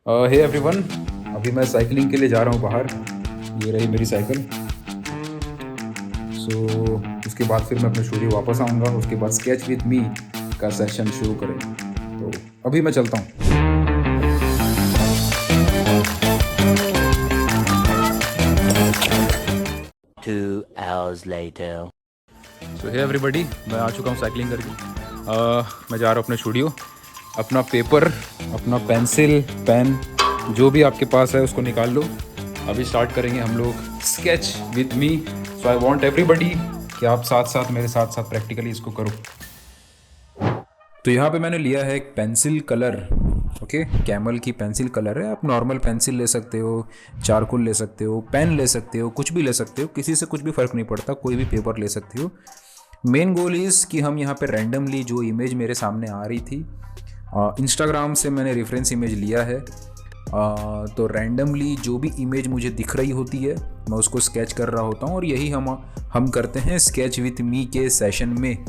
Hey everyone, अभी मैं cycling के लिए जा रहा हूँ बाहर। ये रही मेरी साइकिल। उसके बाद फिर मैं अपने स्टूडियो वापस आऊँगा। उसके बाद स्केच विद मी का सेशन शुरू करें। तो अभी मैं चलता हूँ। Two hours later. Hey everybody, मैं आ चुका हूँ साइकिलिंग करके। मैं जा रहा हूँ अपने स्टूडियो। अपना पेपर, अपना पेंसिल, पेन, जो भी आपके पास है उसको निकाल लो। अभी स्टार्ट करेंगे हम लोग sketch with me. So I want everybody कि आप साथ साथ मेरे साथ साथ प्रैक्टिकली इसको करो। तो यहाँ पे मैंने लिया है एक पेंसिल कलर। ओके, कैमल की पेंसिल कलर है। आप नॉर्मल पेंसिल ले सकते हो, चारकोल ले सकते हो, पेन ले सकते हो, कुछ भी ले सकते हो। किसी से कुछ भी फ़र्क नहीं पड़ता, कोई भी पेपर ले सकते हो। मेन गोल इज़ कि हम यहाँ पे रैंडमली जो इमेज मेरे सामने आ रही थी, इंस्टाग्राम से मैंने रेफरेंस इमेज लिया है। तो रैंडमली जो भी इमेज मुझे दिख रही होती है मैं उसको स्केच कर रहा होता हूँ। और यही हम करते हैं स्केच विथ मी के सेशन में।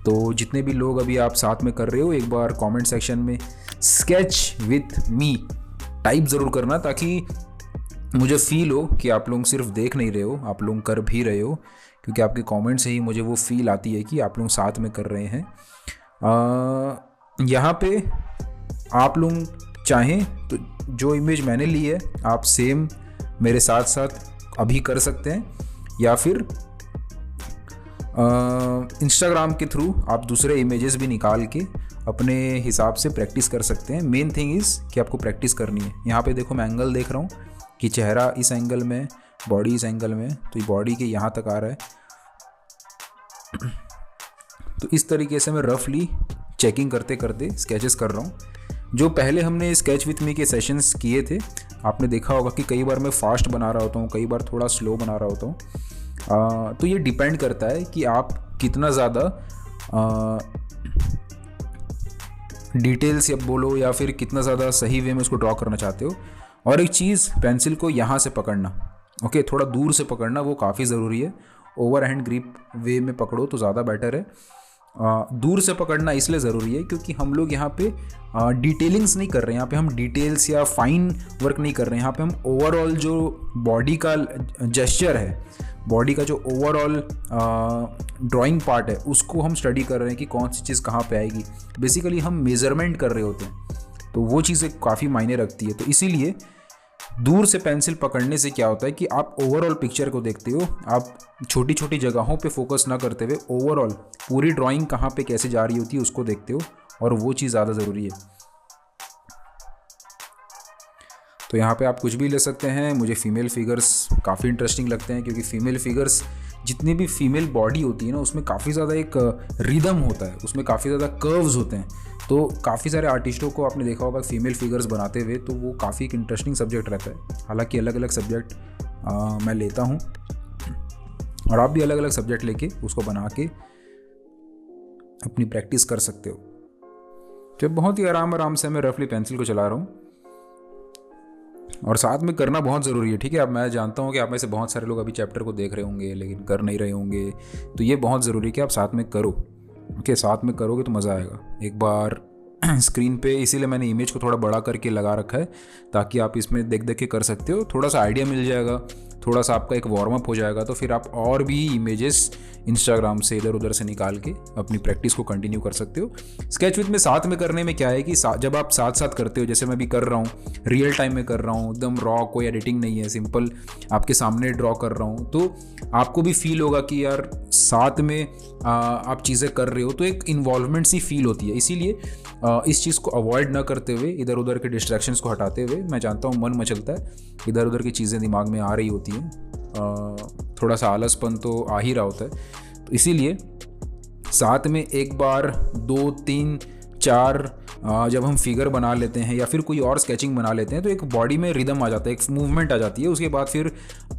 तो जितने भी लोग अभी आप साथ में कर रहे हो, एक बार कमेंट सेक्शन में स्केच विथ मी टाइप ज़रूर करना, ताकि मुझे फील हो कि आप लोग सिर्फ देख नहीं रहे हो, आप लोग कर भी रहे हो। क्योंकि आपके कमेंट से ही मुझे वो फील आती है कि आप लोग साथ में कर रहे हैं। यहाँ पे आप लोग चाहें तो जो इमेज मैंने ली है आप सेम मेरे साथ साथ अभी कर सकते हैं, या फिर इंस्टाग्राम के थ्रू आप दूसरे इमेजेस भी निकाल के अपने हिसाब से प्रैक्टिस कर सकते हैं। मेन थिंग इज़ कि आपको प्रैक्टिस करनी है। यहाँ पे देखो, मैं एंगल देख रहा हूँ कि चेहरा इस एंगल में, बॉडी इस एंगल में, तो ये बॉडी के यहाँ तक आ रहा है। तो इस तरीके से मैं रफली चेकिंग करते करते स्केचेस कर रहा हूँ। जो पहले हमने स्केच विथ मी के सेशंस किए थे, आपने देखा होगा कि कई बार मैं फास्ट बना रहा होता हूँ, कई बार थोड़ा स्लो बना रहा होता हूँ। तो ये डिपेंड करता है कि आप कितना ज़्यादा डिटेल्स या बोलो, या फिर कितना ज़्यादा सही वे में उसको ड्रॉ करना चाहते हो। और एक चीज़, पेंसिल को यहाँ से पकड़ना, ओके, थोड़ा दूर से पकड़ना, वो काफ़ी ज़रूरी है। ओवर हैंड ग्रिप वे में पकड़ो तो ज़्यादा बेटर है। दूर से पकड़ना इसलिए ज़रूरी है क्योंकि हम लोग यहाँ पे डिटेलिंग्स नहीं कर रहे हैं। यहाँ पे हम डिटेल्स या फाइन वर्क नहीं कर रहे हैं। यहाँ पे हम ओवरऑल जो बॉडी का जेस्चर है, बॉडी का जो ओवरऑल ड्राइंग पार्ट है, उसको हम स्टडी कर रहे हैं कि कौन सी चीज़ कहाँ पे आएगी। बेसिकली हम मेज़रमेंट कर रहे होते हैं, तो वो चीज़ें काफ़ी मायने रखती है। तो इसीलिए दूर से पेंसिल पकड़ने से क्या होता है कि आप ओवरऑल पिक्चर को देखते हो। आप छोटी छोटी जगहों पे फोकस ना करते हुए ओवरऑल पूरी ड्राइंग कहाँ पे कैसे जा रही होती है उसको देखते हो, और वो चीज़ ज़्यादा ज़रूरी है। तो यहाँ पे आप कुछ भी ले सकते हैं। मुझे फीमेल फिगर्स काफ़ी इंटरेस्टिंग लगते हैं, क्योंकि फीमेल फिगर्स, जितनी भी फीमेल बॉडी होती है ना, उसमें काफ़ी ज़्यादा एक रिदम होता है, उसमें काफ़ी ज़्यादा कर्व्स होते हैं। तो काफ़ी सारे आर्टिस्टों को आपने देखा होगा फीमेल फिगर्स बनाते हुए, तो वो काफ़ी एक इंटरेस्टिंग सब्जेक्ट रहता है। हालांकि अलग अलग सब्जेक्ट मैं लेता हूँ, और आप भी अलग अलग सब्जेक्ट लेके उसको बना के अपनी प्रैक्टिस कर सकते हो। तो बहुत ही आराम से मैं रफली पेंसिल को चला रहा हूँ, और साथ में करना बहुत ज़रूरी है। ठीक है, अब मैं जानता हूँ कि आप में से बहुत सारे लोग अभी चैप्टर को देख रहे होंगे लेकिन कर नहीं रहे होंगे, तो ये बहुत ज़रूरी है कि आप साथ में करो। ओके, साथ में करोगे तो मज़ा आएगा। एक बार स्क्रीन पे, इसीलिए मैंने इमेज को थोड़ा बड़ा करके लगा रखा है, ताकि आप इसमें देख देख के कर सकते हो। थोड़ा सा आइडिया मिल जाएगा, थोड़ा सा आपका एक वार्म अप हो जाएगा। तो फिर आप और भी इमेजेस इंस्टाग्राम से इधर उधर से निकाल के अपनी प्रैक्टिस को कंटिन्यू कर सकते हो। स्केच विथ में साथ में करने में क्या है कि जब आप साथ साथ करते हो, जैसे मैं भी कर रहा हूँ, रियल टाइम में कर रहा हूँ, एकदम रॉ, कोई एडिटिंग नहीं है, सिंपल आपके सामने ड्रॉ कर रहा हूँ, तो आपको भी फील होगा कि यार साथ में आप चीज़ें कर रहे हो, तो एक इन्वॉल्वमेंट सी फील होती है। इसीलिए इस चीज़ को अवॉइड ना करते हुए, इधर उधर के डिस्ट्रैक्शंस को हटाते हुए, मैं जानता हूँ मन मचलता है, इधर उधर की चीज़ें दिमाग में आ रही होती हैं, थोड़ा सा आलसपन तो आ ही रहा होता है। तो इसीलिए साथ में एक बार 2 3 4 जब हम फिगर बना लेते हैं या फिर कोई और स्केचिंग बना लेते हैं, तो एक बॉडी में रिदम आ जाता है, एक मूवमेंट आ जाती है। उसके बाद फिर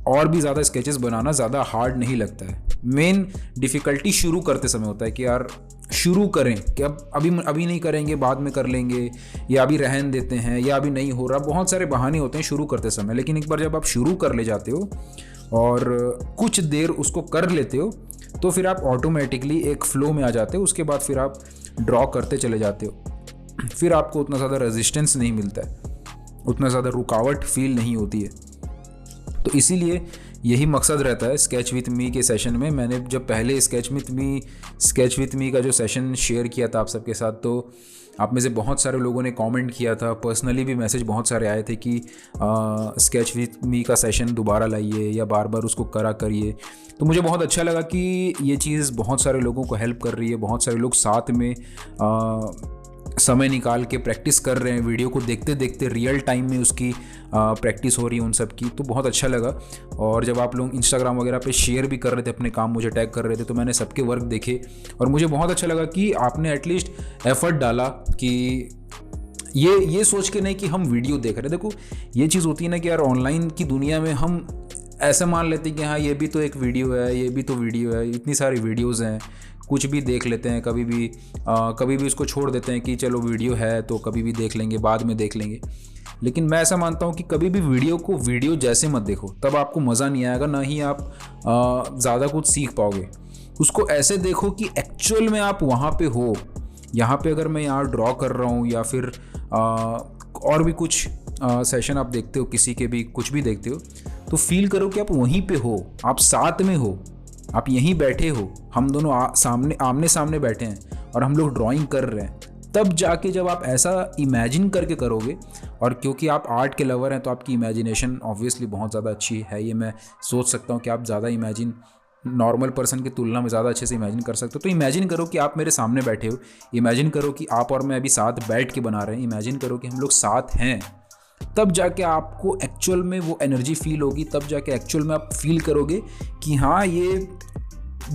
और भी ज़्यादा स्केचेस बनाना ज़्यादा हार्ड नहीं लगता है। मेन डिफ़िकल्टी शुरू करते समय होता है कि यार शुरू करें, कि अब अभी नहीं करेंगे, बाद में कर लेंगे, या अभी रहन देते हैं, या अभी नहीं हो रहा। बहुत सारे बहाने होते हैं शुरू करते समय, लेकिन एक बार जब आप शुरू कर ले जाते हो और कुछ देर उसको कर लेते हो, तो फिर आप ऑटोमेटिकली एक फ्लो में आ जाते हो। उसके बाद फिर आप ड्रॉ करते चले जाते हो, फिर आपको उतना ज़्यादा रेजिस्टेंस नहीं मिलता है। उतना ज़्यादा रुकावट फील नहीं होती है। तो इसीलिए यही मकसद रहता है स्केच विथ मी के सेशन में। मैंने जब पहले स्केच विथ मी का जो सेशन शेयर किया था आप सबके साथ, तो आप में से बहुत सारे लोगों ने कमेंट किया था, पर्सनली भी मैसेज बहुत सारे आए थे कि स्केच विथ मी का सेशन दोबारा लाइए या बार बार उसको करिए। तो मुझे बहुत अच्छा लगा कि ये चीज़ बहुत सारे लोगों को हेल्प कर रही है, बहुत सारे लोग साथ में समय निकाल के प्रैक्टिस कर रहे हैं, वीडियो को देखते देखते रियल टाइम में उसकी प्रैक्टिस हो रही है उन सब की। तो बहुत अच्छा लगा। और जब आप लोग इंस्टाग्राम वगैरह पे शेयर भी कर रहे थे अपने काम, मुझे टैग कर रहे थे, तो मैंने सबके वर्क देखे और मुझे बहुत अच्छा लगा कि आपने एटलीस्ट एफर्ट डाला कि ये सोच के नहीं कि हम वीडियो देख रहे हैं। देखो ये चीज़ होती है ना कि यार ऑनलाइन की दुनिया में हम ऐसा मान लेते हैं कि हाँ ये भी तो एक वीडियो है, ये भी तो वीडियो है, इतनी सारी वीडियोज़ हैं, कुछ भी देख लेते हैं, कभी भी उसको छोड़ देते हैं कि चलो वीडियो है तो कभी भी देख लेंगे, बाद में देख लेंगे। लेकिन मैं ऐसा मानता हूँ कि कभी भी वीडियो को वीडियो जैसे मत देखो, तब आपको मज़ा नहीं आएगा, ना ही आप ज़्यादा कुछ सीख पाओगे। उसको ऐसे देखो कि एक्चुअल में आप वहाँ पे हो। यहाँ पे अगर मैं यहाँ ड्रॉ कर रहा हूँ या फिर और भी कुछ सेशन आप देखते हो, किसी के भी कुछ भी देखते हो, तो फील करो कि आप वहीं पे हो, आप साथ में हो, आप यहीं बैठे हो, हम दोनों आमने सामने बैठे हैं और हम लोग ड्राइंग कर रहे हैं। तब जाके जब आप ऐसा इमेजिन करके करोगे, और क्योंकि आप आर्ट के लवर हैं तो आपकी इमेजिनेशन ऑब्वियसली बहुत ज़्यादा अच्छी है, ये मैं सोच सकता हूँ कि आप ज़्यादा नॉर्मल पर्सन की तुलना में ज़्यादा अच्छे से इमेजिन कर सकते हो। तो इमेजिन करो कि आप मेरे सामने बैठे हो, इमेजिन करो कि आप और मैं अभी साथ बैठ के बना रहे हैं, इमेजिन करो कि हम लोग साथ हैं। तब जाके आपको एक्चुअल में वो एनर्जी फील होगी, तब जाके एक्चुअल में आप फील करोगे कि हाँ ये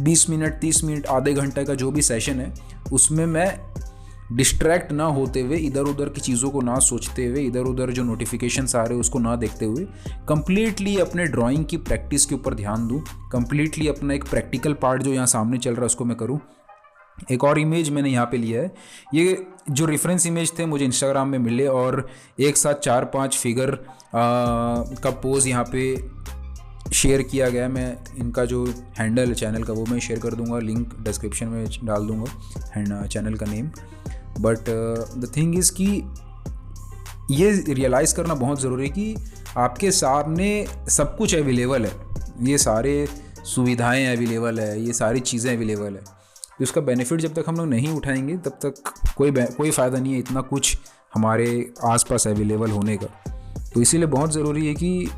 20 मिनट 30 मिनट आधे घंटे का जो भी सेशन है उसमें मैं डिस्ट्रैक्ट ना होते हुए, इधर उधर की चीज़ों को ना सोचते हुए, इधर उधर जो नोटिफिकेशंस आ रहे हैं उसको ना देखते हुए कंप्लीटली अपने ड्राइंग की प्रैक्टिस के ऊपर ध्यान दूँ, कंप्लीटली अपना एक प्रैक्टिकल पार्ट जो यहाँ सामने चल रहा है उसको मैं करूँ। एक और इमेज मैंने यहाँ पे लिया है, ये जो रेफरेंस इमेज थे मुझे इंस्टाग्राम में मिले और एक साथ 4-5 फिगर का पोज यहाँ पे शेयर किया गया। मैं इनका जो हैंडल चैनल का वो मैं शेयर कर दूंगा, लिंक डिस्क्रिप्शन में डाल दूंगा चैनल का name. But the thing is कि ये रियलाइज़ करना बहुत ज़रूरी है कि आपके सामने सब कुछ अवेलेबल है, ये सारे सुविधाएं अवेलेबल है, ये सारी चीज़ें अवेलेबल है। तो इसका बेनिफिट जब तक हम लोग नहीं उठाएंगे तब तक कोई फ़ायदा नहीं है इतना कुछ हमारे आसपास अवेलेबल होने का। तो इसीलिए बहुत ज़रूरी है कि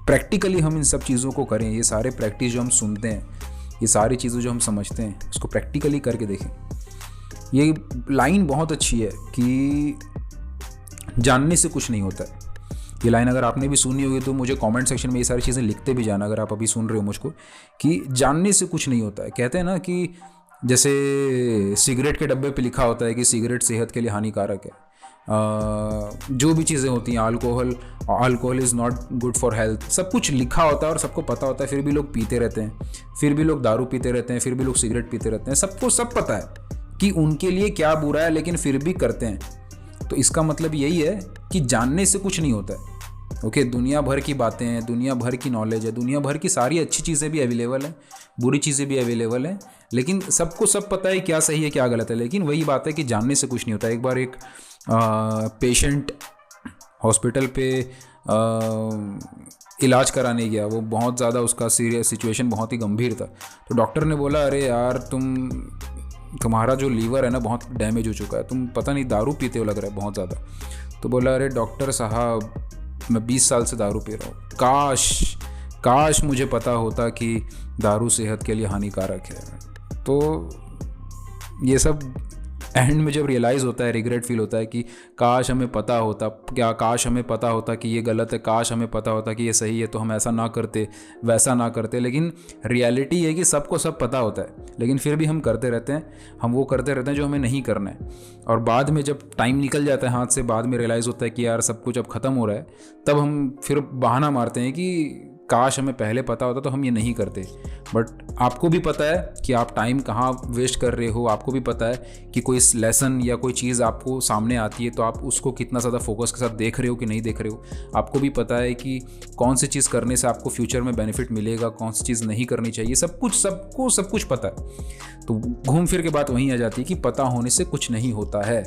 प्रैक्टिकली हम इन सब चीज़ों को करें। ये सारे प्रैक्टिस जो हम सुनते हैं, ये सारी चीज़ें जो हम समझते हैं, उसको प्रैक्टिकली करके देखें। ये लाइन बहुत अच्छी है कि जानने से कुछ नहीं होता है। ये लाइन अगर आपने भी सुनी होगी तो मुझे कमेंट सेक्शन में ये सारी चीज़ें लिखते भी जाना, अगर आप अभी सुन रहे हो मुझको, कि जानने से कुछ नहीं होता है। कहते हैं ना कि जैसे सिगरेट के डब्बे पे लिखा होता है कि सिगरेट सेहत के लिए हानिकारक है, जो भी चीज़ें होती हैं, alcohol is not good for health, सब कुछ लिखा होता है और सबको पता होता है, फिर भी लोग पीते रहते हैं, फिर भी लोग दारू पीते रहते हैं, फिर भी लोग सिगरेट पीते रहते हैं। सबको सब पता है कि उनके लिए क्या बुरा है, लेकिन फिर भी करते हैं। तो इसका मतलब यही है कि जानने से कुछ नहीं होता है। ओके, दुनिया भर की बातें हैं, दुनिया भर की नॉलेज है, दुनिया भर की सारी अच्छी चीज़ें भी अवेलेबल हैं, बुरी चीज़ें भी अवेलेबल हैं, लेकिन सबको सब पता है क्या सही है क्या गलत है। लेकिन वही बात है कि जानने से कुछ नहीं होता। एक बार एक पेशेंट हॉस्पिटल पे इलाज कराने गया, वो बहुत ज़्यादा उसका सीरियस सिचुएशन बहुत ही गंभीर था। तो डॉक्टर ने बोला, अरे यार तुम्हारा जो लीवर है ना बहुत डैमेज हो चुका है, तुम पता नहीं दारू पीते हो लग रहा है बहुत ज़्यादा। तो बोला, अरे डॉक्टर साहब मैं 20 साल से दारू पी रहा हूँ, काश मुझे पता होता कि दारू सेहत के लिए हानिकारक है। तो ये सब एंड में जब रियलाइज़ होता है, रिग्रेट फील होता है कि काश हमें पता होता, काश हमें पता होता कि ये गलत है, काश हमें पता होता कि ये सही है, तो हम ऐसा ना करते, वैसा ना करते। लेकिन रियलिटी है कि सबको सब पता होता है, लेकिन फिर भी हम करते रहते हैं, हम वो करते रहते हैं जो हमें नहीं करना है। और बाद में जब टाइम निकल जाता है हाथ से, बाद में रियलाइज़ होता है कि यार सब कुछ अब ख़त्म हो रहा है, तब हम फिर बहाना मारते हैं कि काश हमें पहले पता होता तो हम ये नहीं करते। बट आपको भी पता है कि आप टाइम कहाँ वेस्ट कर रहे हो, आपको भी पता है कि कोई लेसन या कोई चीज़ आपको सामने आती है तो आप उसको कितना ज़्यादा फोकस के साथ देख रहे हो कि नहीं देख रहे हो। आपको भी पता है कि कौन सी चीज़ करने से आपको फ्यूचर में बेनिफिट मिलेगा, कौन सी चीज़ नहीं करनी चाहिए, सब कुछ पता है। तो घूम फिर के बात वहीं आ जाती है कि पता होने से कुछ नहीं होता है।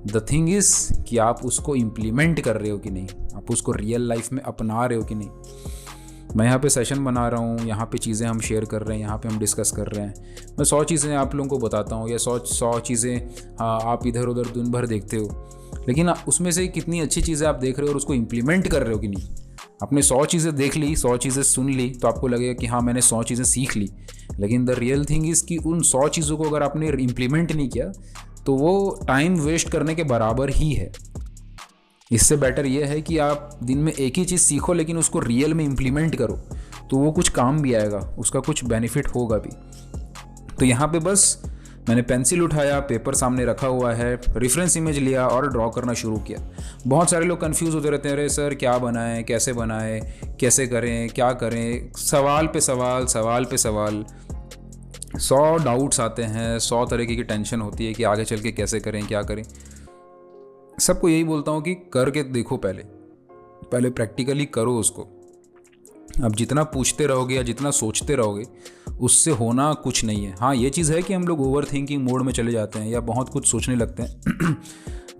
द थिंग इज़ कि आप उसको इम्प्लीमेंट कर रहे हो कि नहीं, आप उसको रियल लाइफ में अपना रहे हो कि नहीं। मैं यहाँ पे सेशन बना रहा हूँ, यहाँ पे चीज़ें हम शेयर कर रहे हैं, यहाँ पे हम डिस्कस कर रहे हैं। मैं 100 चीज़ें आप लोगों को बताता हूँ या 100 चीज़ें आप इधर उधर दिन भर देखते हो, लेकिन उसमें से कितनी अच्छी चीज़ें आप देख रहे हो और उसको इम्प्लीमेंट कर रहे हो कि नहीं। आपने 100 चीज़ें देख ली, 100 चीज़ें सुन ली तो आपको लगेगा कि हाँ मैंने 100 चीज़ें सीख ली, लेकिन द रियल थिंग इज़ कि उन 100 चीज़ों को अगर आपने इम्प्लीमेंट नहीं किया तो वो टाइम वेस्ट करने के बराबर ही है। इससे बेटर ये है कि आप दिन में एक ही चीज़ सीखो लेकिन उसको रियल में इम्प्लीमेंट करो, तो वो कुछ काम भी आएगा, उसका कुछ बेनिफिट होगा भी। तो यहाँ पे बस मैंने पेंसिल उठाया, पेपर सामने रखा हुआ है, रेफरेंस इमेज लिया और ड्रॉ करना शुरू किया। बहुत सारे लोग कंफ्यूज होते रहते हैं, अरे सर क्या बनाएं, कैसे बनाएं, कैसे करें, क्या करें, सवाल पे सवाल, सवाल पे सवाल, 100 डाउट्स आते हैं, 100 तरीके की टेंशन होती है कि आगे चल के कैसे करें, क्या करें। सबको यही बोलता हूँ कि करके देखो, पहले प्रैक्टिकली करो उसको। अब जितना पूछते रहोगे या जितना सोचते रहोगे उससे होना कुछ नहीं है। हाँ, ये चीज़ है कि हम लोग ओवर थिंकिंग मोड में चले जाते हैं या बहुत कुछ सोचने लगते हैं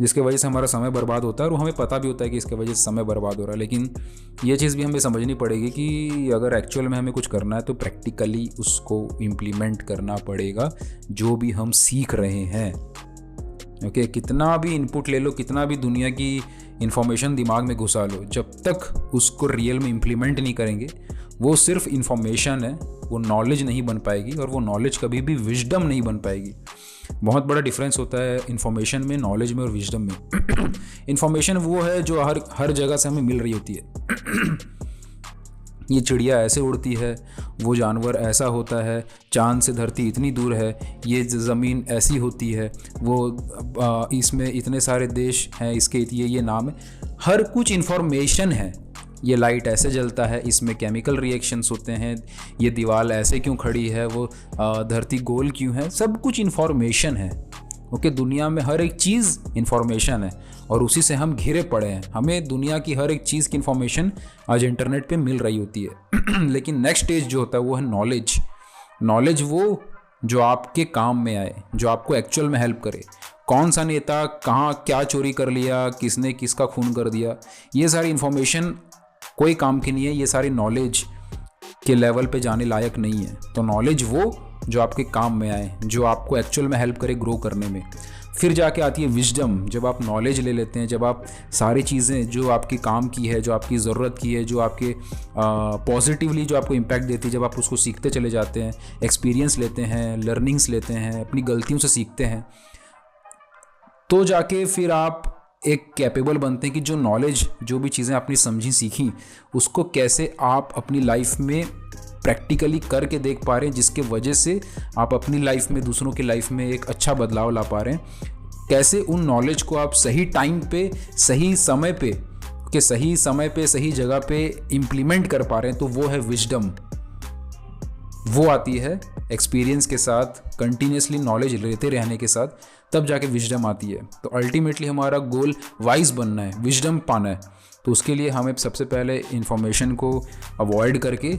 जिसके वजह से हमारा समय बर्बाद होता है और हमें पता भी होता है कि इसके वजह से समय बर्बाद हो रहा है। लेकिन ये चीज़ भी हमें समझनी पड़ेगी कि अगर एक्चुअल में हमें कुछ करना है तो प्रैक्टिकली उसको इम्प्लीमेंट करना पड़ेगा, जो भी हम सीख रहे हैं। ओके, कितना भी इनपुट ले लो, कितना भी दुनिया की इन्फॉर्मेशन दिमाग में घुसा लो, जब तक उसको रियल में इम्प्लीमेंट नहीं करेंगे वो सिर्फ इन्फॉर्मेशन है, वो नॉलेज नहीं बन पाएगी और वो नॉलेज कभी भी विजडम नहीं बन पाएगी। बहुत बड़ा डिफरेंस होता है इन्फॉर्मेशन में, नॉलेज में और विजडम में। इन्फॉर्मेशन वो है जो हर जगह से हमें मिल रही होती है। ये चिड़िया ऐसे उड़ती है, वो जानवर ऐसा होता है, चांद से धरती इतनी दूर है, ये ज़मीन ऐसी होती है, वो इसमें इतने सारे देश हैं, इसके ये नाम है। हर कुछ इन्फॉर्मेशन है। ये लाइट ऐसे जलता है, इसमें केमिकल रिएक्शंस होते हैं, ये दीवार ऐसे क्यों खड़ी है, वो धरती गोल क्यों है, सब कुछ इन्फॉर्मेशन है। ओके, दुनिया में हर एक चीज़ इन्फॉर्मेशन है और उसी से हम घिरे पड़े हैं। हमें दुनिया की हर एक चीज़ की इन्फॉर्मेशन आज इंटरनेट पे मिल रही होती है। लेकिन नेक्स्ट स्टेज जो होता है वो है नॉलेज। नॉलेज वो जो आपके काम में आए, जो आपको एक्चुअल में हेल्प करे। कौन सा नेता कहाँ क्या चोरी कर लिया, किसने किसका खून कर दिया, ये सारी इन्फॉर्मेशन कोई काम की नहीं है, ये सारी नॉलेज के लेवल पे जाने लायक नहीं है। तो नॉलेज वो जो आपके काम में आए, जो आपको एक्चुअल में हेल्प करे ग्रो करने में। फिर जाके आती है विजडम। जब आप नॉलेज ले लेते हैं, जब आप सारी चीज़ें जो आपके काम की है, जो आपकी ज़रूरत की है, जो आपके पॉजिटिवली जो आपको इम्पैक्ट देती है, जब आप उसको सीखते चले जाते हैं, एक्सपीरियंस लेते हैं, लर्निंग्स लेते हैं, अपनी गलतियों से सीखते हैं, तो जाके फिर आप एक कैपेबल बनते हैं कि जो नॉलेज, जो भी चीज़ें आपने समझी सीखी, उसको कैसे आप अपनी लाइफ में प्रैक्टिकली करके देख पा रहे हैं, जिसके वजह से आप अपनी लाइफ में, दूसरों की लाइफ में एक अच्छा बदलाव ला पा रहे हैं। कैसे उन नॉलेज को आप सही टाइम पे, सही समय पे, सही जगह पे इम्प्लीमेंट कर पा रहे हैं, तो वो है विजडम। वो आती है एक्सपीरियंस के साथ, कंटिन्यूसली नॉलेज लेते रहने के साथ, तब जाके विजडम आती है। तो अल्टीमेटली हमारा गोल वाइज बनना है, विजडम पाना है। तो उसके लिए हमें सबसे पहले इन्फॉर्मेशन को अवॉइड करके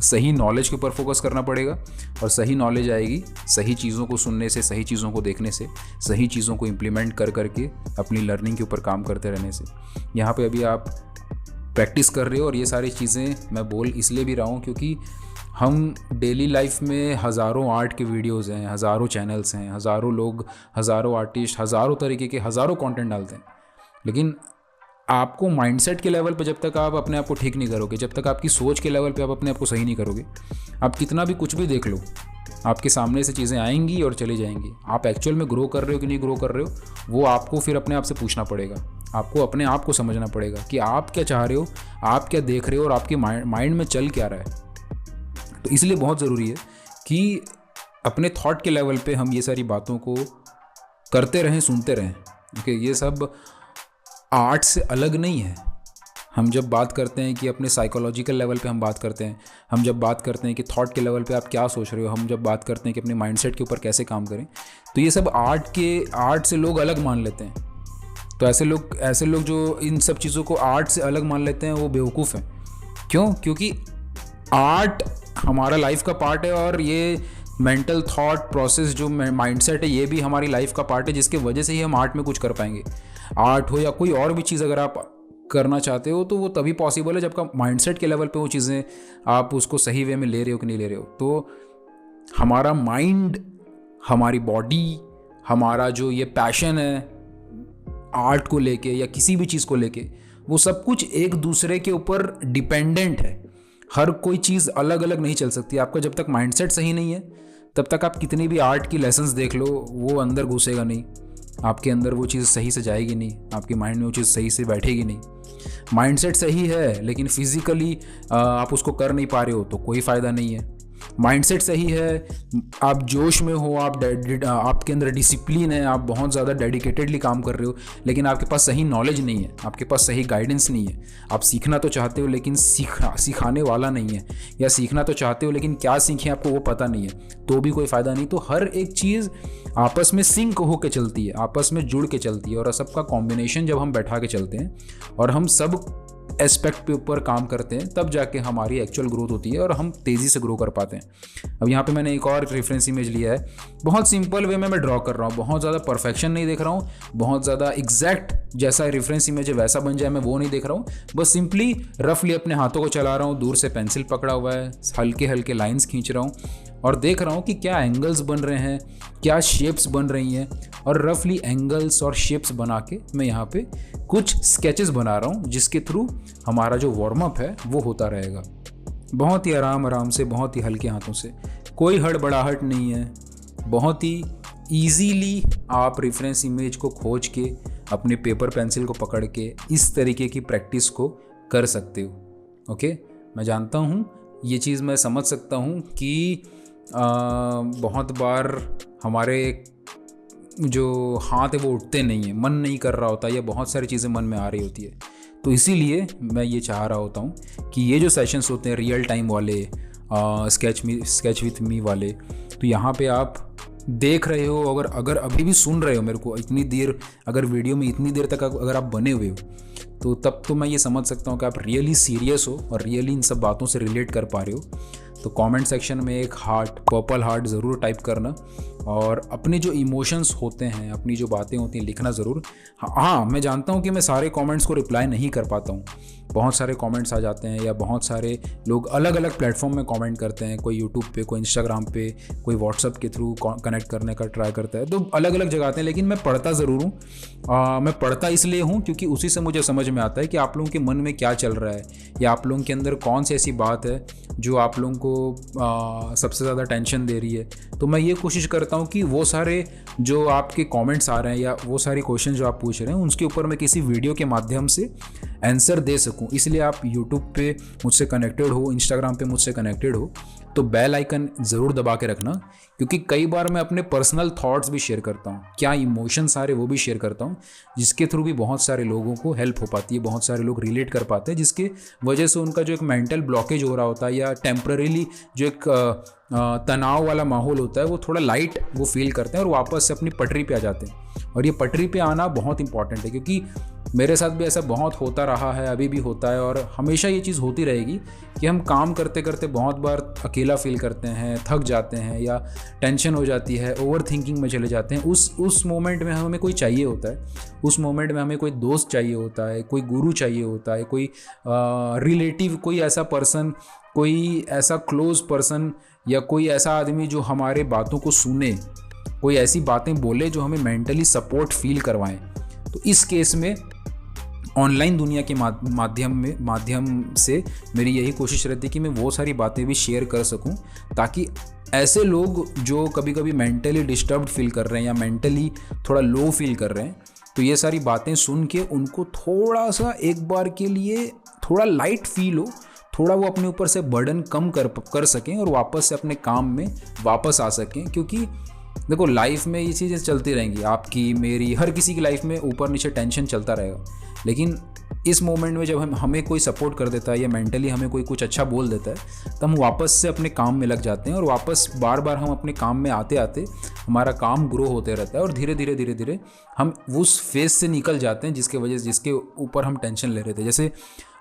सही नॉलेज के ऊपर फोकस करना पड़ेगा। और सही नॉलेज आएगी सही चीज़ों को सुनने से, सही चीज़ों को देखने से, सही चीज़ों को इम्प्लीमेंट कर करके अपनी लर्निंग के ऊपर काम करते रहने से। यहाँ पे अभी आप प्रैक्टिस कर रहे हो और ये सारी चीज़ें मैं बोल इसलिए भी रहा हूँ क्योंकि हम डेली लाइफ में हज़ारों आर्ट के वीडियोज़ हैं, हज़ारों चैनल्स हैं, हज़ारों लोग, हज़ारों आर्टिस्ट, हज़ारों तरीके के हज़ारों कंटेंट डालते हैं। लेकिन आपको माइंडसेट के लेवल पे जब तक आप अपने आप को ठीक नहीं करोगे, जब तक आपकी सोच के लेवल पे आप अपने आप को सही नहीं करोगे, आप कितना भी कुछ भी देख लो, आपके सामने से चीज़ें आएंगी और चली जाएंगी। आप एक्चुअल में ग्रो कर रहे हो कि नहीं ग्रो कर रहे हो, वो आपको फिर अपने आप से पूछना पड़ेगा। आपको अपने आप को समझना पड़ेगा कि आप क्या चाह रहे हो, आप क्या देख रहे हो और आपके माइंड में चल क्या रहा है। तो इसलिए बहुत ज़रूरी है कि अपने थॉट के लेवल पे हम ये सारी बातों को करते रहें, सुनते रहें। ओके, ये सब आर्ट से अलग नहीं है। हम जब बात करते हैं कि अपने साइकोलॉजिकल लेवल पे हम बात करते हैं, हम जब बात करते हैं कि थॉट के लेवल पे आप क्या सोच रहे हो, हम जब बात करते हैं कि अपने माइंडसेट के ऊपर कैसे काम करें, तो ये सब आर्ट से लोग अलग मान लेते हैं। तो ऐसे लोग जो इन सब चीज़ों को आर्ट से अलग मान लेते हैं वो बेवकूफ़ हैं। क्यों? क्योंकि आर्ट हमारा लाइफ का पार्ट है और ये मेंटल थॉट प्रोसेस जो माइंडसेट है ये भी हमारी लाइफ का पार्ट है, जिसके वजह से ही हम आर्ट में कुछ कर पाएंगे। आर्ट हो या कोई और भी चीज़ अगर आप करना चाहते हो तो वो तभी पॉसिबल है जब का माइंडसेट के लेवल पे वो चीज़ें आप उसको सही वे में ले रहे हो कि नहीं ले रहे हो। तो हमारा माइंड, हमारी बॉडी, हमारा जो ये पैशन है आर्ट को लेके या किसी भी चीज़ को लेके, वो सब कुछ एक दूसरे के ऊपर डिपेंडेंट है। हर कोई चीज़ अलग अलग नहीं चल सकती। आपका जब तक माइंडसेट सही नहीं है तब तक आप कितनी भी आर्ट की लेसन्स देख लो, वो अंदर घुसेगा नहीं, आपके अंदर वो चीज़ सही से जाएगी नहीं, आपके माइंड में वो चीज़ सही से बैठेगी नहीं। माइंडसेट सही है लेकिन फिजिकली आप उसको कर नहीं पा रहे हो तो कोई फ़ायदा नहीं है। माइंडसेट सही है, आप जोश में हो, आपके अंदर डिसिप्लिन है, आप बहुत ज़्यादा डेडिकेटेडली काम कर रहे हो, लेकिन आपके पास सही नॉलेज नहीं है, आपके पास सही गाइडेंस नहीं है। आप सीखना तो चाहते हो लेकिन सिखाने वाला नहीं है, या सीखना तो चाहते हो लेकिन क्या सीखें आपको वो पता नहीं है, तो भी कोई फ़ायदा नहीं। तो हर एक चीज़ आपस में सिंक होकर चलती है, आपस में जुड़ के चलती है, और सबका कॉम्बिनेशन जब हम बैठा के चलते हैं और हम सब एस्पेक्ट पे ऊपर काम करते हैं तब जाके हमारी एक्चुअल ग्रोथ होती है और हम तेज़ी से ग्रो कर पाते हैं। अब यहाँ पे मैंने एक और रेफरेंस इमेज लिया है, बहुत सिंपल वे में मैं ड्रॉ कर रहा हूँ, बहुत ज़्यादा परफेक्शन नहीं देख रहा हूँ, बहुत ज़्यादा एग्जैक्ट जैसा रेफरेंस इमेज है वैसा बन जाए मैं वो नहीं देख रहा हूँ, बस सिंपली रफली अपने हाथों को चला रहा हूँ, दूर से पेंसिल पकड़ा हुआ है, हल्के हल्के लाइन्स खींच रहा हूँ और देख रहा हूँ कि क्या एंगल्स बन रहे हैं, क्या शेप्स बन रही हैं, और रफली एंगल्स और शेप्स बना के मैं यहाँ पे कुछ स्केचेस बना रहा हूँ, जिसके थ्रू हमारा जो वार्म अप है वो होता रहेगा बहुत ही आराम से, बहुत ही हल्के हाथों से, कोई हड़बड़ाहट नहीं है। बहुत ही ईजीली आप रेफरेंस इमेज को खोज के अपने पेपर पेंसिल को पकड़ के इस तरीके की प्रैक्टिस को कर सकते हो। ओके, मैं जानता हूँ ये चीज़, मैं समझ सकता हूँ कि बहुत बार हमारे जो हाथ है वो उठते नहीं है, मन नहीं कर रहा होता, या बहुत सारी चीज़ें मन में आ रही होती है। तो इसीलिए मैं ये चाह रहा होता हूँ कि ये जो सेशंस होते हैं रियल टाइम वाले, स्केच विथ मी वाले, तो यहाँ पे आप देख रहे हो, अगर अभी भी सुन रहे हो मेरे को इतनी देर, अगर वीडियो में इतनी देर तक अगर आप बने हुए हो, तो तब तो मैं ये समझ सकता हूँ कि आप रियली सीरियस हो और रियली इन सब बातों से रिलेट कर पा रहे हो। तो कमेंट सेक्शन में एक हार्ट, पर्पल हार्ट ज़रूर टाइप करना, और अपने जो इमोशंस होते हैं, अपनी जो बातें होती हैं, लिखना ज़रूर। हाँ, मैं जानता हूँ कि मैं सारे कमेंट्स को रिप्लाई नहीं कर पाता हूँ, बहुत सारे कमेंट्स आ जाते हैं, या बहुत सारे लोग अलग अलग प्लेटफॉर्म में कमेंट करते हैं, कोई यूट्यूब पे, कोई इंस्टाग्राम पे, कोई व्हाट्सअप के थ्रू कनेक्ट करने का ट्राई करता है, तो अलग अलग जगह आते हैं, लेकिन मैं पढ़ता ज़रूर हूँ। मैं पढ़ता इसलिए हूँ क्योंकि उसी से मुझे समझ में आता है कि आप लोगों के मन में क्या चल रहा है, या आप लोगों के अंदर कौन सी ऐसी बात है जो आप लोगों को सबसे ज़्यादा टेंशन दे रही है। तो मैं ये कोशिश करता हूँ कि वो सारे जो आपके कमेंट्स आ रहे हैं या वो सारे क्वेश्चन जो आप पूछ रहे हैं उसके ऊपर मैं किसी वीडियो के माध्यम से आंसर दे सकूं। इसलिए आप यूट्यूब पे मुझसे कनेक्टेड हो, इंस्टाग्राम पे मुझसे कनेक्टेड हो, तो बेल आइकन ज़रूर दबा के रखना, क्योंकि कई बार मैं अपने पर्सनल थॉट्स भी शेयर करता हूँ, क्या इमोशंस आ रहे वो भी शेयर करता हूँ, जिसके थ्रू भी बहुत सारे लोगों को हेल्प हो पाती है, बहुत सारे लोग रिलेट कर पाते हैं, जिसके वजह से उनका जो एक मेंटल ब्लॉकेज हो रहा होता है या टेम्पररीली जो एक तनाव वाला माहौल होता है वो थोड़ा लाइट वो फील करते हैं और वापस से अपनी पटरी पे आ जाते हैं। और ये पटरी पे आना बहुत इंपॉर्टेंट है, क्योंकि मेरे साथ भी ऐसा बहुत होता रहा है, अभी भी होता है, और हमेशा ये चीज़ होती रहेगी कि हम काम करते करते बहुत बार अकेला फील करते हैं, थक जाते हैं, या टेंशन हो जाती है, ओवर थिंकिंग में चले जाते हैं। उस मोमेंट में हमें कोई चाहिए होता है, उस मोमेंट में हमें कोई दोस्त चाहिए होता है, कोई गुरु चाहिए होता है, कोई रिलेटिव, कोई ऐसा पर्सन, कोई ऐसा क्लोज पर्सन, या कोई ऐसा आदमी जो हमारे बातों को सुने, कोई ऐसी बातें बोले जो हमें मेंटली सपोर्ट फील करवाएं। तो इस केस में ऑनलाइन दुनिया के माध्यम से मेरी यही कोशिश रहती है कि मैं वो सारी बातें भी शेयर कर सकूं, ताकि ऐसे लोग जो कभी कभी मेंटली डिस्टर्ब्ड फील कर रहे हैं या मेंटली थोड़ा लो फील कर रहे हैं, तो ये सारी बातें सुन के उनको थोड़ा सा एक बार के लिए थोड़ा लाइट फील हो, थोड़ा वो अपने ऊपर से बर्डन कम कर सकें और वापस से अपने काम में वापस आ सकें। क्योंकि देखो, लाइफ में ये चीज़ें चलती रहेंगी, आपकी, मेरी, हर किसी की लाइफ में ऊपर नीचे टेंशन चलता रहेगा, लेकिन इस मोमेंट में जब हमें कोई सपोर्ट कर देता है या मेंटली हमें कोई कुछ अच्छा बोल देता है, तो हम वापस से अपने काम में लग जाते हैं, और वापस बार बार हम अपने काम में आते आते हमारा काम ग्रो होते रहता है, और धीरे धीरे हम उस फेज से निकल जाते हैं जिसके ऊपर हम टेंशन ले रहे थे। जैसे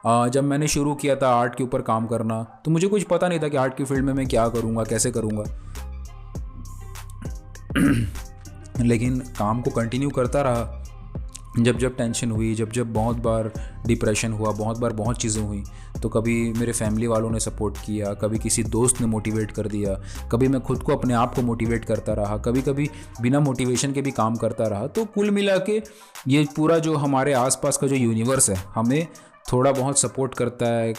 जब मैंने शुरू किया था आर्ट के ऊपर काम करना, तो मुझे कुछ पता नहीं था कि आर्ट की फील्ड में मैं क्या करूँगा, कैसे करूँगा। लेकिन काम को कंटिन्यू करता रहा। जब जब टेंशन हुई, जब जब बहुत बार डिप्रेशन हुआ, बहुत बार बहुत चीज़ें हुई, तो कभी मेरे फैमिली वालों ने सपोर्ट किया, कभी किसी दोस्त ने मोटिवेट कर दिया, कभी मैं खुद को अपने आप को मोटिवेट करता रहा, कभी कभी बिना मोटिवेशन के भी काम करता रहा। तो कुल मिला के ये पूरा जो हमारे आसपास का जो यूनिवर्स है हमें थोड़ा बहुत सपोर्ट करता है,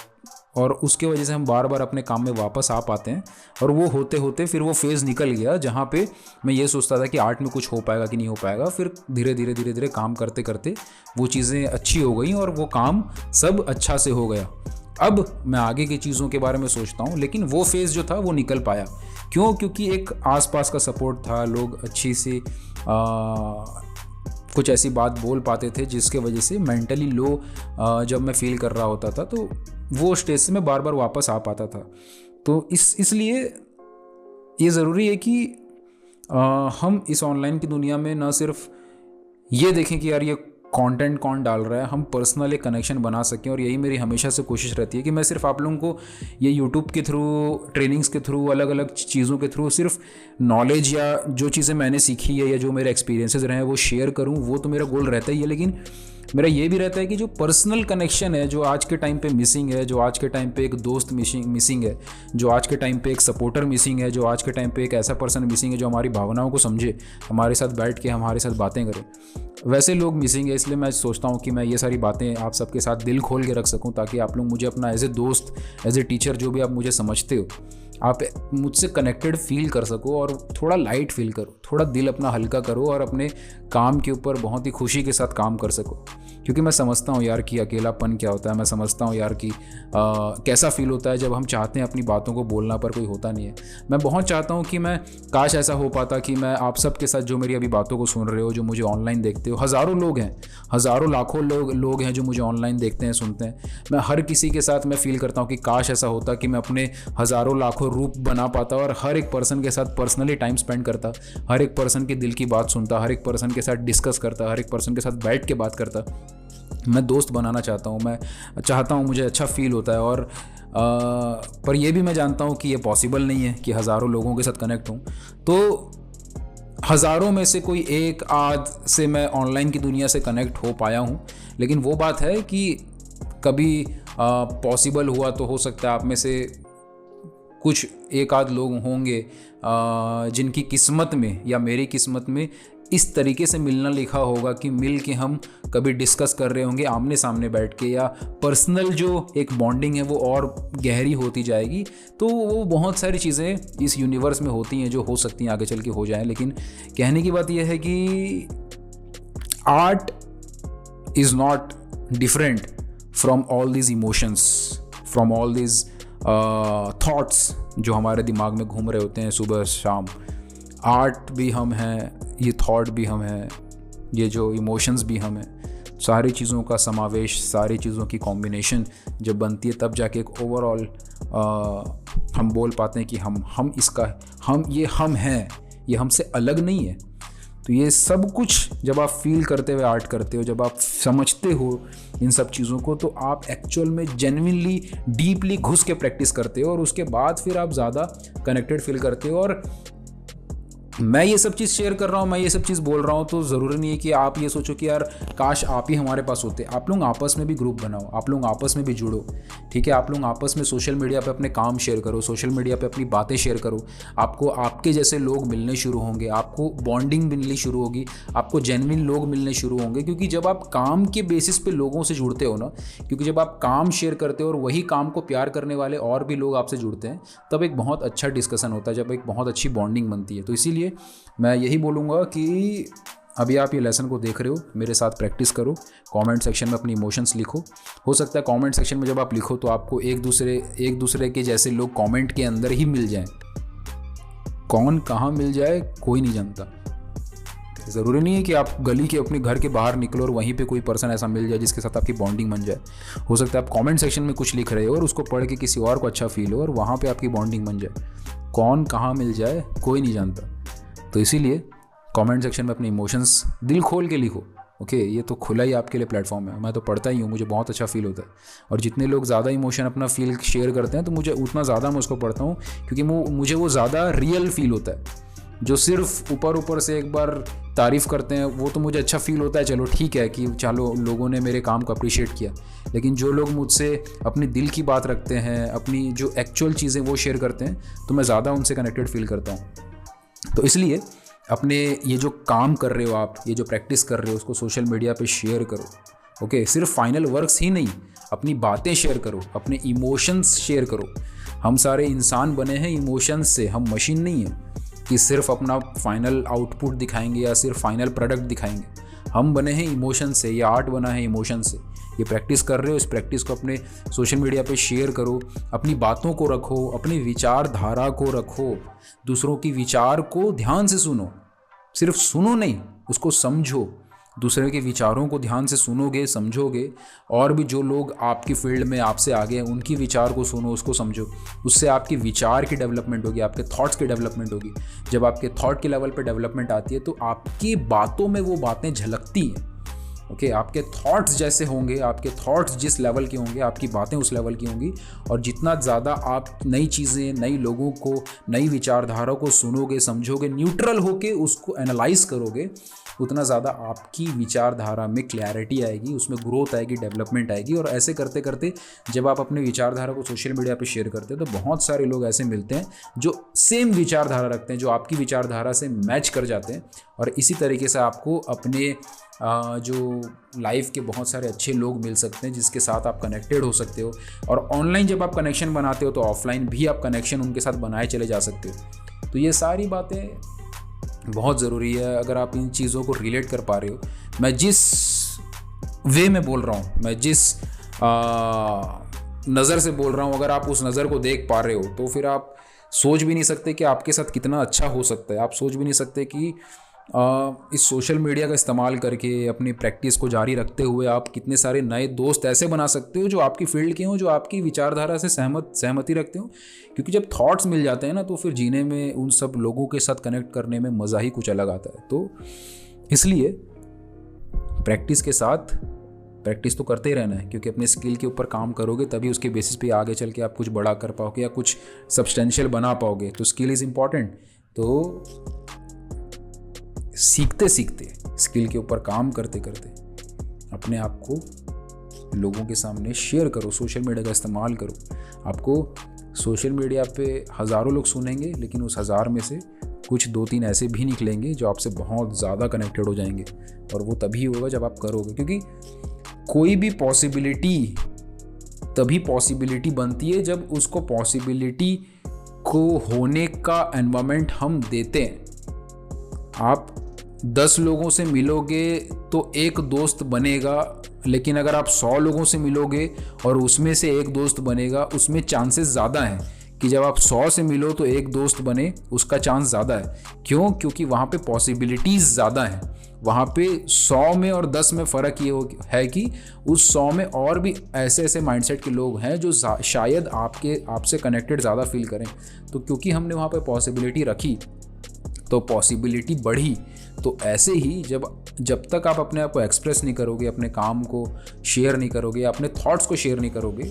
और उसके वजह से हम बार बार अपने काम में वापस आ पाते हैं। और वो होते होते फिर वो फेज़ निकल गया जहाँ पे मैं ये सोचता था कि आर्ट में कुछ हो पाएगा कि नहीं हो पाएगा। फिर धीरे धीरे काम करते करते वो चीज़ें अच्छी हो गई और वो काम सब अच्छा से हो गया। अब मैं आगे की चीज़ों के बारे में सोचता हूँ, लेकिन वो फेज़ जो था वो निकल पाया। क्यों? क्योंकि एक आसपास का सपोर्ट था, लोग अच्छी सी कुछ ऐसी बात बोल पाते थे जिसके वजह से मेंटली लो जब मैं फील कर रहा होता था तो वो स्टेज से मैं बार बार वापस आ पाता था। तो इसलिए ये ज़रूरी है कि हम इस ऑनलाइन की दुनिया में ना सिर्फ ये देखें कि यार ये कंटेंट कौन डाल रहा है, हम पर्सनल एक कनेक्शन बना सकें। और यही मेरी हमेशा से कोशिश रहती है कि मैं सिर्फ आप लोगों को ये यूट्यूब के थ्रू, ट्रेनिंग्स के थ्रू, अलग अलग चीज़ों के थ्रू सिर्फ नॉलेज या जो चीज़ें मैंने सीखी है या जो मेरे एक्सपीरियंसेस रहे हैं वो शेयर करूं, वो तो मेरा गोल रहता ही है। लेकिन मेरा ये भी रहता है कि जो पर्सनल कनेक्शन है, जो आज के टाइम पे मिसिंग है, जो आज के टाइम पे एक दोस्त मिसिंग है, जो आज के टाइम पे एक सपोर्टर मिसिंग है, जो आज के टाइम पे एक ऐसा पर्सन मिसिंग है जो हमारी भावनाओं को समझे, हमारे साथ बैठ के हमारे साथ बातें करे, वैसे लोग मिसिंग है। इसलिए मैं सोचता हूँ कि मैं ये सारी बातें आप सबके साथ दिल खोल के रख सकूँ, ताकि आप लोग मुझे अपना एज ए दोस्त, एज ए टीचर, जो भी आप मुझे समझते हो, आप मुझसे कनेक्टेड फील कर सको और थोड़ा लाइट फील करो, थोड़ा दिल अपना हल्का करो और अपने काम के ऊपर बहुत ही खुशी के साथ काम कर सको। क्योंकि मैं समझता हूँ यार कि अकेलापन क्या होता है, मैं समझता हूँ यार कि कैसा फील होता है जब हम चाहते हैं अपनी बातों को बोलना पर कोई होता नहीं है। मैं बहुत चाहता हूँ कि मैं काश ऐसा हो पाता कि मैं आप सब के साथ, जो मेरी अभी बातों को सुन रहे हो, जो मुझे ऑनलाइन देखते हो, हज़ारों लोग हैं, हज़ारों लाखों लोग हैं जो मुझे ऑनलाइन देखते हैं, सुनते हैं, मैं हर किसी के साथ मैं फील करता हूँ कि काश ऐसा होता कि मैं अपने हज़ारों लाखों रूप बना पाता और हर एक पर्सन के साथ पर्सनली टाइम स्पेंड करता, हर एक पर्सन के दिल की बात सुनता, हर एक पर्सन के साथ डिस्कस करता, हर एक पर्सन के साथ बैठ के बात करता। मैं दोस्त बनाना चाहता हूँ, मैं चाहता हूँ, मुझे अच्छा फील होता है। और पर यह भी मैं जानता हूँ कि ये पॉसिबल नहीं है कि हज़ारों लोगों के साथ कनेक्ट हूँ। तो हज़ारों में से कोई एक आध से मैं ऑनलाइन की दुनिया से कनेक्ट हो पाया हूँ। लेकिन वो बात है कि कभी पॉसिबल हुआ तो हो सकता है आप में से कुछ एक आध लोग होंगे जिनकी किस्मत में या मेरी किस्मत में इस तरीके से मिलना लिखा होगा कि मिल के हम कभी डिस्कस कर रहे होंगे आमने सामने बैठ के, या पर्सनल जो एक बॉन्डिंग है वो और गहरी होती जाएगी। तो वो बहुत सारी चीज़ें इस यूनिवर्स में होती हैं जो हो सकती हैं आगे चल के हो जाएं। लेकिन कहने की बात यह है कि art is not different from all these emotions, from all these thoughts जो हमारे दिमाग में घूम रहे होते हैं सुबह शाम। आर्ट भी हम हैं, ये थॉट भी हम हैं, ये जो इमोशंस भी हम हैं। सारी चीज़ों का समावेश, सारी चीज़ों की कॉम्बिनेशन जब बनती है तब जाके एक ओवरऑल हम बोल पाते हैं कि हम हैं, ये हमसे अलग नहीं है। तो ये सब कुछ जब आप फील करते हुए आर्ट करते हो, जब आप समझते हो इन सब चीज़ों को, तो आप एक्चुअल में जेन्युइनली डीपली घुस के प्रैक्टिस करते हो और उसके बाद फिर आप ज़्यादा कनेक्टेड फील करते हो। और मैं ये सब चीज़ शेयर कर रहा हूँ, मैं ये सब चीज़ बोल रहा हूँ, तो ज़रूरी नहीं है कि आप ये सोचो कि यार काश आप ही हमारे पास होते। आप लोग आपस में भी ग्रुप बनाओ, आप लोग आपस में भी जुड़ो, ठीक है। आप लोग आपस में सोशल मीडिया पे अपने काम शेयर करो, सोशल मीडिया पे अपनी बातें शेयर करो। आपको आपके जैसे लोग मिलने शुरू होंगे, आपको बॉन्डिंग मिलनी शुरू होगी, आपको जेन्युइन लोग मिलने शुरू होंगे। क्योंकि जब आप काम के बेसिस पे लोगों से जुड़ते हो ना, क्योंकि जब आप काम शेयर करते हो और वही काम को प्यार करने वाले और भी लोग आपसे जुड़ते हैं, तब एक बहुत अच्छा डिस्कशन होता है, जब एक बहुत अच्छी बॉन्डिंग बनती है। तो इसीलिए मैं यही बोलूँगा कि अभी आप ये लेसन को देख रहे हो, मेरे साथ प्रैक्टिस करो, कमेंट सेक्शन में अपनी इमोशंस लिखो। हो सकता है कमेंट सेक्शन में जब आप लिखो तो आपको एक दूसरे के जैसे लोग कमेंट के अंदर ही मिल जाएं। कौन कहाँ मिल जाए कोई नहीं जानता। ज़रूरी नहीं है कि आप गली के अपने घर के बाहर निकलो और वहीं पे कोई पर्सन ऐसा मिल जाए जिसके साथ आपकी बॉन्डिंग बन जाए। हो सकता है आप कमेंट सेक्शन में कुछ लिख रहे हो और उसको पढ़ के किसी और को अच्छा फील हो और वहाँ पे आपकी बॉन्डिंग बन जाए। कौन कहाँ मिल जाए कोई नहीं जानता। तो इसीलिए कमेंट सेक्शन में अपने इमोशंस दिल खोल के लिखो। ओके, ये तो खुला ही आपके लिए प्लेटफॉर्म है। मैं तो पढ़ता ही हूँ, मुझे बहुत अच्छा फील होता है। और जितने लोग ज़्यादा इमोशन अपना फील शेयर करते हैं तो मुझे उतना ज़्यादा मैं उसको पढ़ता हूँ, क्योंकि मुझे वो ज़्यादा रियल फील होता है। जो सिर्फ ऊपर ऊपर से एक बार तारीफ़ करते हैं वो तो मुझे अच्छा फील होता है, चलो ठीक है कि चलो लोगों ने मेरे काम को अप्रिशिएट किया। लेकिन जो लोग मुझसे अपनी दिल की बात रखते हैं, अपनी जो एक्चुअल चीज़ें वो शेयर करते हैं, तो मैं ज़्यादा उनसे कनेक्टेड फील करता हूँ। तो इसलिए अपने ये जो काम कर रहे हो आप, ये जो प्रैक्टिस कर रहे हो, उसको सोशल मीडिया पे शेयर करो। ओके, सिर्फ फाइनल वर्क्स ही नहीं, अपनी बातें शेयर करो, अपने इमोशंस शेयर करो। हम सारे इंसान बने हैं इमोशंस से, हम मशीन नहीं है कि सिर्फ अपना फाइनल आउटपुट दिखाएंगे या सिर्फ फाइनल प्रोडक्ट दिखाएंगे। हम बने हैं इमोशन से, ये आर्ट बना है इमोशन से। ये प्रैक्टिस कर रहे हो, इस प्रैक्टिस को अपने सोशल मीडिया पे शेयर करो, अपनी बातों को रखो, अपनी विचारधारा को रखो, दूसरों की विचार को ध्यान से सुनो। सिर्फ सुनो नहीं, उसको समझो। दूसरे के विचारों को ध्यान से सुनोगे, समझोगे, और भी जो लोग आपकी फील्ड में आपसे आगे हैं उनकी विचार को सुनो, उसको समझो। उससे आपकी विचार की डेवलपमेंट होगी, आपके थॉट्स की डेवलपमेंट होगी। जब आपके थॉट के लेवल पे डेवलपमेंट आती है तो आपकी बातों में वो बातें झलकती हैं। ओके, आपके थॉट्स जैसे होंगे, आपके थॉट्स जिस लेवल के होंगे, आपकी बातें उस लेवल की होंगी। और जितना ज़्यादा आप नई चीज़ें, नई लोगों को, नई विचारधारा को सुनोगे, समझोगे, न्यूट्रल होके उसको एनालाइज करोगे, उतना ज़्यादा आपकी विचारधारा में क्लैरिटी आएगी, उसमें ग्रोथ आएगी, डेवलपमेंट आएगी। और ऐसे करते करते जब आप अपने विचारधारा को सोशल मीडिया पे शेयर करते हैं तो बहुत सारे लोग ऐसे मिलते हैं जो सेम विचारधारा रखते हैं, जो आपकी विचारधारा से मैच कर जाते हैं। और इसी तरीके से आपको अपने जो लाइफ के बहुत सारे अच्छे लोग मिल सकते हैं जिसके साथ आप कनेक्टेड हो सकते हो। और ऑनलाइन जब आप कनेक्शन बनाते हो तो ऑफलाइन भी आप कनेक्शन उनके साथ बनाए चले जा सकते हो। तो ये सारी बातें बहुत ज़रूरी है। अगर आप इन चीज़ों को रिलेट कर पा रहे हो, मैं जिस वे में बोल रहा हूँ, मैं जिस नज़र से बोल रहा हूँ, अगर आप उस नज़र को देख पा रहे हो तो फिर आप सोच भी नहीं सकते कि आपके साथ कितना अच्छा हो सकता है। आप सोच भी नहीं सकते कि इस सोशल मीडिया का इस्तेमाल करके अपनी प्रैक्टिस को जारी रखते हुए आप कितने सारे नए दोस्त ऐसे बना सकते हो जो आपकी फील्ड के हों, जो आपकी विचारधारा से सहमति रखते हो। क्योंकि जब थॉट्स मिल जाते हैं ना तो फिर जीने में, उन सब लोगों के साथ कनेक्ट करने में मज़ा ही कुछ अलग आता है। तो इसलिए प्रैक्टिस के साथ प्रैक्टिस तो करते ही रहना है, क्योंकि अपने स्किल के ऊपर काम करोगे तभी उसके बेसिस पे आगे चल के आप कुछ बड़ा कर पाओगे या कुछ सब्सटेंशियल बना पाओगे। तो स्किल इज़ इम्पॉर्टेंट। तो सीखते सीखते, स्किल के ऊपर काम करते करते अपने आप को लोगों के सामने शेयर करो, सोशल मीडिया का इस्तेमाल करो। आपको सोशल मीडिया पे हज़ारों लोग सुनेंगे, लेकिन उस हज़ार में से कुछ 2-3 ऐसे भी निकलेंगे जो आपसे बहुत ज़्यादा कनेक्टेड हो जाएंगे। और वो तभी होगा जब आप करोगे, क्योंकि कोई भी पॉसिबिलिटी तभी पॉसिबिलिटी बनती है जब उसको पॉसिबिलिटी को होने का एनवायरनमेंट हम देते हैं। आप 10 लोगों से मिलोगे तो एक दोस्त बनेगा, लेकिन अगर आप 100 लोगों से मिलोगे और उसमें से एक दोस्त बनेगा, उसमें चांसेस ज़्यादा हैं कि जब आप 100 से मिलो तो एक दोस्त बने, उसका चांस ज़्यादा है। क्यों? क्योंकि वहाँ पे पॉसिबिलिटीज़ ज़्यादा हैं। वहाँ पे 100 में और 10 में फ़र्क ये है कि उस 100 में और भी ऐसे ऐसे माइंडसेट के लोग हैं जो शायद आपसे कनेक्टेड ज़्यादा फील करें। तो क्योंकि हमने वहाँ पे पॉसिबिलिटी रखी तो पॉसिबिलिटी बढ़ी। तो ऐसे ही जब तक आप अपने आप को एक्सप्रेस नहीं करोगे, अपने काम को शेयर नहीं करोगे, अपने थॉट्स को शेयर नहीं करोगे,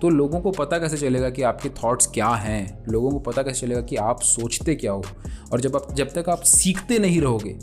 तो लोगों को पता कैसे चलेगा कि आपके थॉट्स क्या हैं? लोगों को पता कैसे चलेगा कि आप सोचते क्या हो? और जब तक आप सीखते नहीं रहोगे,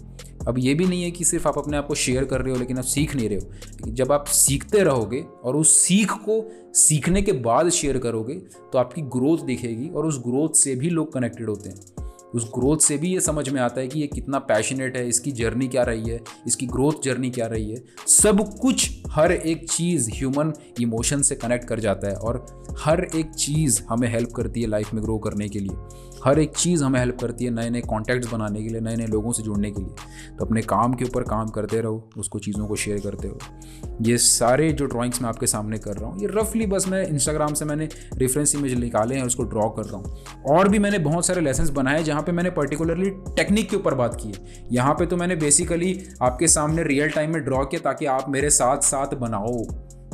अब ये भी नहीं है कि सिर्फ आप अपने आप को शेयर कर रहे हो लेकिन आप सीख नहीं रहे हो। जब आप सीखते रहोगे और उस सीख को सीखने के बाद शेयर करोगे तो आपकी ग्रोथ दिखेगी, और उस ग्रोथ से भी लोग कनेक्टेड होते हैं। उस ग्रोथ से भी ये समझ में आता है कि ये कितना पैशनेट है, इसकी जर्नी क्या रही है, इसकी ग्रोथ जर्नी क्या रही है। सब कुछ, हर एक चीज़ ह्यूमन इमोशन से कनेक्ट कर जाता है, और हर एक चीज़ हमें हेल्प करती है लाइफ में ग्रो करने के लिए। हर एक चीज़ हमें हेल्प करती है नए नए कॉन्टैक्ट्स बनाने के लिए, नए नए लोगों से जुड़ने के लिए। तो अपने काम के ऊपर काम करते रहो, उसको चीज़ों को शेयर करते रहो। ये सारे जो ड्राइंग्स मैं आपके सामने कर रहा हूँ, ये रफली बस मैं इंस्टाग्राम से मैंने रेफरेंस इमेज निकाले हैं, उसको ड्रॉ कर रहा हूँ। और भी मैंने बहुत सारे लेसन्स बनाए जहाँ पे मैंने पर्टिकुलरली टेक्निक के ऊपर बात की है। यहाँ पे तो मैंने बेसिकली आपके सामने रियल टाइम में ड्रॉ किया ताकि आप मेरे साथ बनाओ,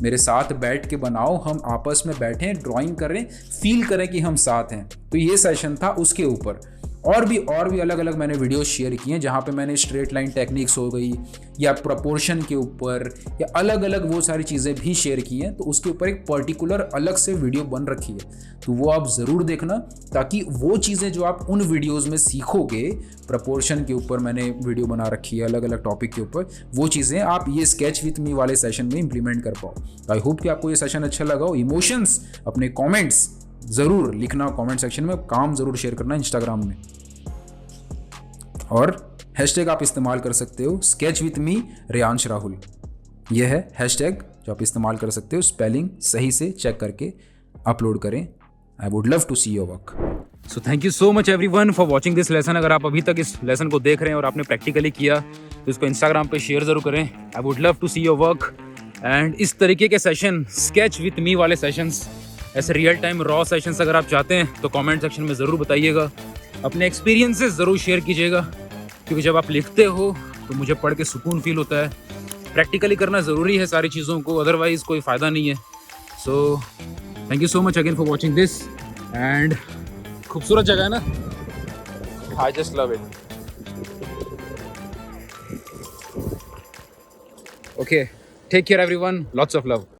मेरे साथ बैठ के बनाओ, हम आपस में बैठें, ड्राइंग करें, फील करें कि हम साथ हैं। तो ये सेशन था उसके ऊपर। और भी अलग अलग मैंने वीडियोस शेयर किए हैं जहाँ पे मैंने स्ट्रेट लाइन टेक्निक्स हो गई या प्रोपोर्शन के ऊपर या अलग अलग वो सारी चीज़ें भी शेयर की हैं। तो उसके ऊपर एक पर्टिकुलर अलग से वीडियो बन रखी है, तो वो आप ज़रूर देखना, ताकि वो चीज़ें जो आप उन वीडियोज़ में सीखोगे, प्रोपोर्शन के ऊपर मैंने वीडियो बना रखी है अलग अलग टॉपिक के ऊपर, वो चीज़ें आप ये स्केच विथ मी वाले सेशन में इंप्लीमेंट कर पाओ। तो आई होप कि आपको ये सेशन अच्छा लगा हो। इमोशंस अपने कमेंट्स ज़रूर लिखना कमेंट सेक्शन में, काम ज़रूर शेयर करना इंस्टाग्राम में, और हैशटैग आप इस्तेमाल कर सकते हो sketch with me Reyansh Rahul. यह है हैशटैग जो आप इस्तेमाल कर सकते हो, स्पेलिंग सही से चेक करके अपलोड करें। I would love to see your work. So thank you so much everyone for watching this lesson. अगर आप अभी तक इस लेसन को देख रहे हैं और आपने प्रैक्टिकली किया तो इसको इंस्टाग्राम पे शेयर ज़रूर करें। I would love to see your work. And इस तरीके के सेशन, स्केच विथ मी वाले सेशंस, ऐसे रियल टाइम रॉ सेशंस अगर आप चाहते हैं तो कमेंट सेक्शन में ज़रूर बताइएगा। अपने एक्सपीरियंसेस ज़रूर शेयर कीजिएगा, क्योंकि जब आप लिखते हो तो मुझे पढ़ के सुकून फील होता है। प्रैक्टिकली करना ज़रूरी है सारी चीज़ों को, अदरवाइज़ कोई फ़ायदा नहीं है। So thank you so much again for watching this. And खूबसूरत जगह है ना, I just love it. Okay, take care everyone, lots of love.